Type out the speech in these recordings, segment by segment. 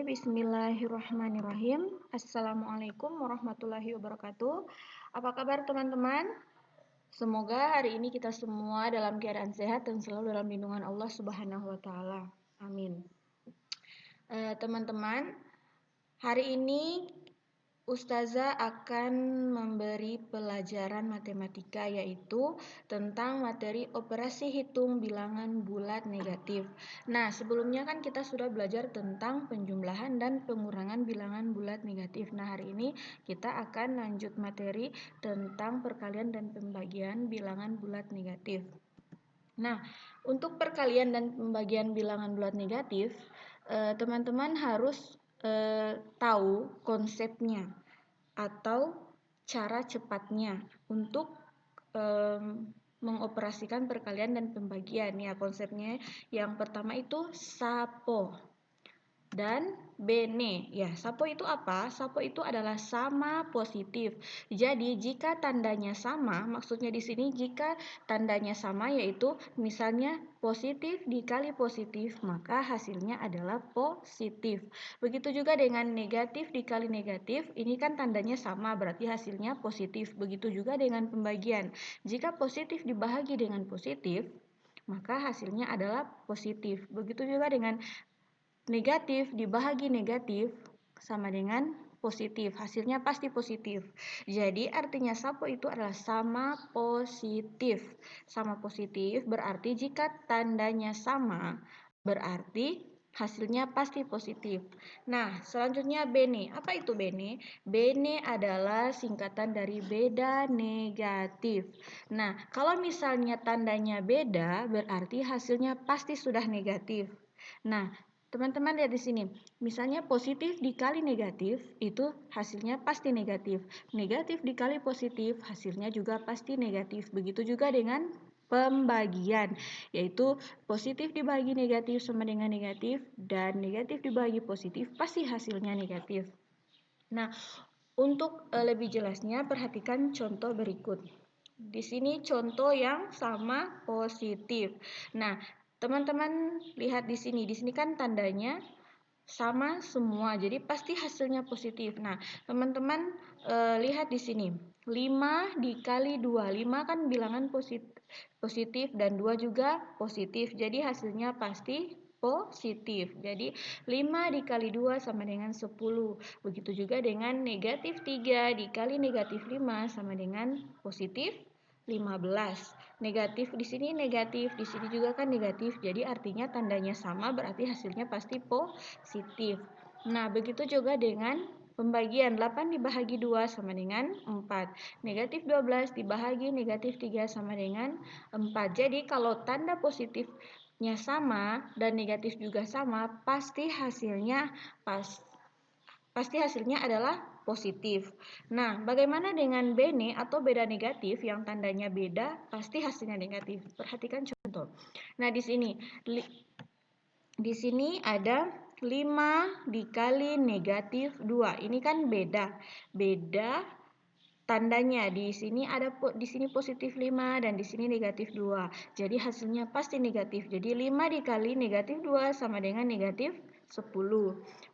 Bismillahirrahmanirrahim. Assalamualaikum warahmatullahi wabarakatuh. Apa kabar teman-teman? Semoga hari ini kita semua dalam keadaan sehat dan selalu dalam lindungan Allah Subhanahu wa taala. Amin. Teman-teman, hari ini Ustazah akan memberi pelajaran matematika, yaitu tentang materi operasi hitung bilangan bulat negatif. Nah, sebelumnya kan kita sudah belajar tentang penjumlahan dan pengurangan bilangan bulat negatif. Nah, hari ini kita akan lanjut materi tentang perkalian dan pembagian bilangan bulat negatif. Nah, untuk perkalian dan pembagian bilangan bulat negatif, teman-teman harus tahu konsepnya atau cara cepatnya untuk mengoperasikan perkalian dan pembagian. Ya, konsepnya yang pertama itu SAPO dan bene. Ya, SAPO itu apa? SAPO itu adalah sama positif. Jadi, jika tandanya sama, maksudnya di sini jika tandanya sama yaitu misalnya positif dikali positif, maka hasilnya adalah positif. Begitu juga dengan negatif dikali negatif, ini kan tandanya sama, berarti hasilnya positif. Begitu juga dengan pembagian. Jika positif dibahagi dengan positif, maka hasilnya adalah positif. Begitu juga dengan negatif dibahagi negatif sama dengan positif, hasilnya pasti positif. Jadi artinya SAPO itu adalah sama positif. Sama positif berarti jika tandanya sama, berarti hasilnya pasti positif. Nah, selanjutnya bene. Apa itu bene? Bene adalah singkatan dari beda negatif. Nah, kalau misalnya tandanya beda, berarti hasilnya pasti sudah negatif. Nah, teman-teman lihat di sini, misalnya positif dikali negatif, itu hasilnya pasti negatif. Negatif dikali positif, hasilnya juga pasti negatif. Begitu juga dengan pembagian, yaitu positif dibagi negatif sama dengan negatif, dan negatif dibagi positif, pasti hasilnya negatif. Nah, untuk lebih jelasnya, perhatikan contoh berikut. Di sini contoh yang sama positif. Nah, teman-teman lihat di sini kan tandanya sama semua, jadi pasti hasilnya positif. Nah, teman-teman lihat di sini, 5 dikali 2, 5 kan bilangan positif dan 2 juga positif, jadi hasilnya pasti positif. Jadi 5 dikali 2 sama dengan 10. Begitu juga dengan negatif 3 dikali negatif 5 sama dengan positif 15. Negatif di sini negatif, di sini juga kan negatif. Jadi artinya tandanya sama, berarti hasilnya pasti positif. Nah, begitu juga dengan pembagian 8 dibahagi 2 sama dengan 4. Negatif 12 dibahagi negatif 3 sama dengan 4. Jadi kalau tanda positifnya sama dan negatif juga sama, pasti hasilnya adalah positif. Nah, bagaimana dengan bene atau beda negatif yang tandanya beda, pasti hasilnya negatif. Perhatikan contoh. Nah, di sini ada 5 dikali negatif 2. Ini kan beda. Beda tandanya. Di sini positif 5 dan di sini negatif 2. Jadi hasilnya pasti negatif. Jadi 5 dikali negatif 2 sama dengan negatif 10.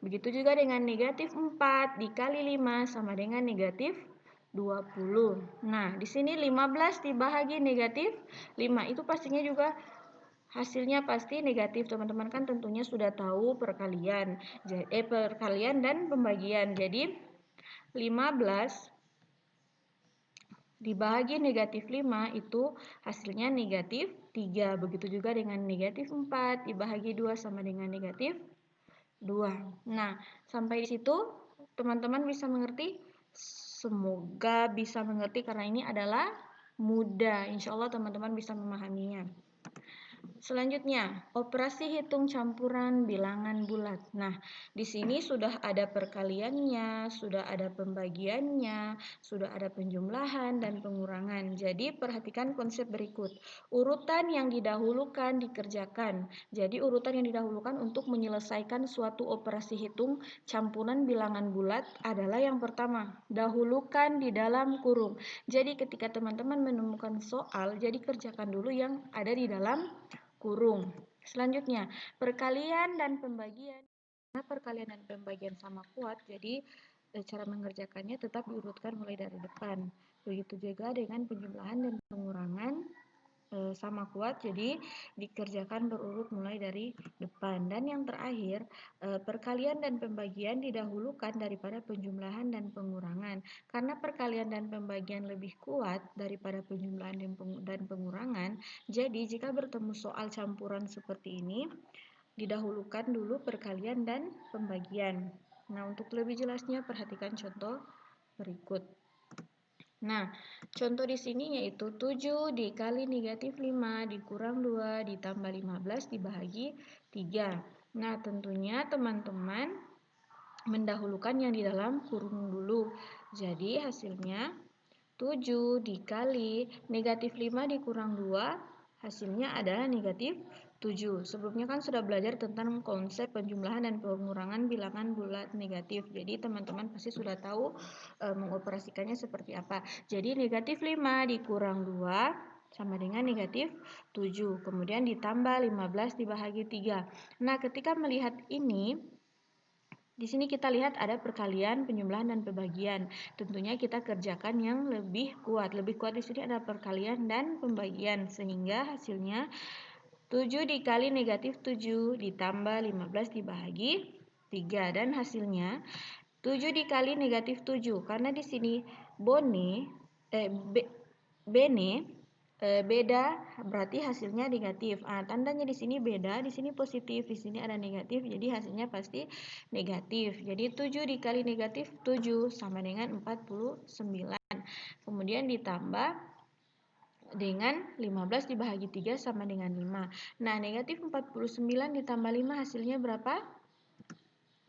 Begitu juga dengan negatif 4 dikali 5 sama dengan negatif 20. Nah, di sini 15 dibahagi negatif 5. Itu pastinya juga hasilnya pasti negatif. Teman-teman kan tentunya sudah tahu perkalian dan pembagian. Jadi 15 dibahagi negatif 5 itu hasilnya negatif 3. Begitu juga dengan negatif 4 dibahagi 2 sama dengan negatif 2. Nah, sampai di situ teman-teman bisa mengerti? Semoga bisa mengerti karena ini adalah mudah. Insya Allah teman-teman bisa memahaminya. Selanjutnya, operasi hitung campuran bilangan bulat. Nah, di sini sudah ada perkaliannya, sudah ada pembagiannya, sudah ada penjumlahan dan pengurangan. Jadi, perhatikan konsep berikut. Urutan yang didahulukan dikerjakan. Jadi, urutan yang didahulukan untuk menyelesaikan suatu operasi hitung campuran bilangan bulat adalah yang pertama, dahulukan di dalam kurung. Jadi, ketika teman-teman menemukan soal, jadi kerjakan dulu yang ada di dalam kurung. Selanjutnya, perkalian dan pembagian. perkalian dan pembagian sama kuat, jadi cara mengerjakannya tetap diurutkan mulai dari depan. Begitu juga dengan penjumlahan dan pengurangan sama kuat, jadi dikerjakan berurut mulai dari depan. Dan yang terakhir, perkalian dan pembagian didahulukan daripada penjumlahan dan pengurangan. Karena perkalian dan pembagian lebih kuat daripada penjumlahan dan pengurangan, jadi jika bertemu soal campuran seperti ini, didahulukan dulu perkalian dan pembagian. Nah, untuk lebih jelasnya perhatikan contoh berikut. Nah, contoh di sini yaitu 7 dikali negatif 5 dikurang 2 ditambah 15 dibagi 3. Nah, tentunya teman-teman mendahulukan yang di dalam kurung dulu. Jadi, hasilnya 7 dikali negatif 5 dikurang 2, hasilnya adalah negatif 7. Sebelumnya kan sudah belajar tentang konsep penjumlahan dan pengurangan bilangan bulat negatif. Jadi teman-teman pasti sudah tahu mengoperasikannya seperti apa. Jadi negatif 5 dikurang 2 sama dengan negatif 7. Kemudian ditambah 15 dibagi 3. Nah, ketika melihat ini, di sini kita lihat ada perkalian, penjumlahan, dan pembagian. Tentunya kita kerjakan yang lebih kuat. Lebih kuat di sini ada perkalian dan pembagian. Sehingga hasilnya 7 dikali negatif 7 ditambah 15 dibagi 3. Dan hasilnya 7 dikali negatif 7. Karena di sini bene beda, berarti hasilnya negatif. Tandanya di sini beda, di sini positif, di sini ada negatif, jadi hasilnya pasti negatif. Jadi 7 dikali negatif 7 sama dengan 49. Kemudian ditambah dengan 15 dibagi 3 sama dengan 5. Nah, negatif 49 ditambah 5 hasilnya berapa?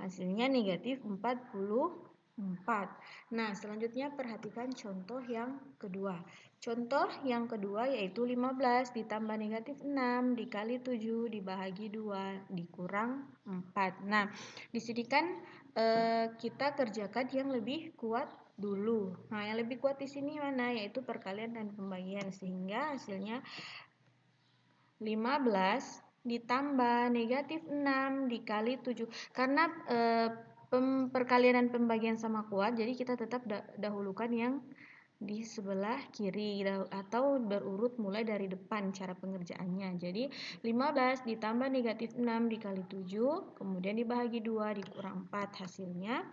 Hasilnya negatif 44. Nah, selanjutnya perhatikan contoh yang kedua. Contoh yang kedua yaitu 15 ditambah negatif 6 dikali 7 dibagi 2 dikurang 4. Nah, di sini kan kita kerjakan yang lebih kuat dulu. Nah, yang lebih kuat di sini mana? Yaitu perkalian dan pembagian. Sehingga hasilnya 15 ditambah negatif 6 dikali 7. Karena perkalian dan pembagian sama kuat, jadi kita tetap dahulukan yang di sebelah kiri atau berurut mulai dari depan cara pengerjaannya. Jadi 15 ditambah negatif 6 dikali 7, kemudian dibagi 2 dikurang 4, hasilnya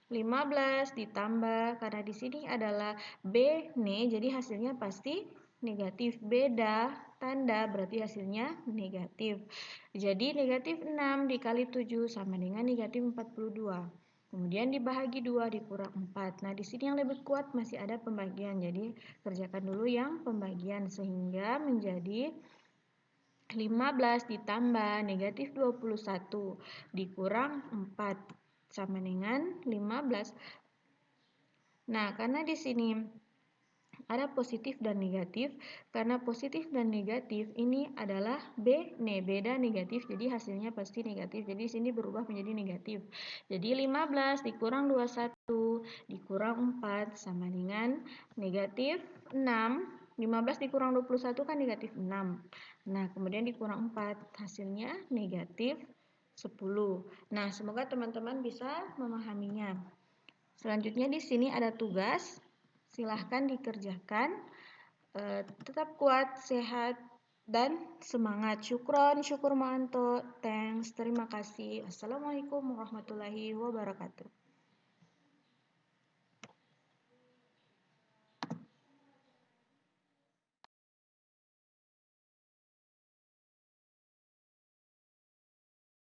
15 ditambah, karena di sini adalah bene, jadi hasilnya pasti negatif. Beda tanda berarti hasilnya negatif. Jadi negatif 6 dikali 7 sama dengan negatif 42. Kemudian dibagi 2 dikurang 4. Nah, di sini yang lebih kuat masih ada pembagian. Jadi kerjakan dulu yang pembagian sehingga menjadi 15 ditambah negatif 21 dikurang 4 sama dengan 15. Nah, karena di sini ada positif dan negatif, karena positif dan negatif ini adalah beda negatif, jadi hasilnya pasti negatif. Jadi di sini berubah menjadi negatif. Jadi 15 dikurang 21 dikurang 4 sama dengan negatif 6. 15 dikurang 21 kan negatif 6. Nah, kemudian dikurang 4, hasilnya negatif 10. Nah, semoga teman-teman bisa memahaminya. Selanjutnya di sini ada tugas, silahkan dikerjakan. Tetap kuat, sehat, dan semangat. Syukron, syukur manto, thanks, terima kasih. Assalamualaikum warahmatullahi wabarakatuh.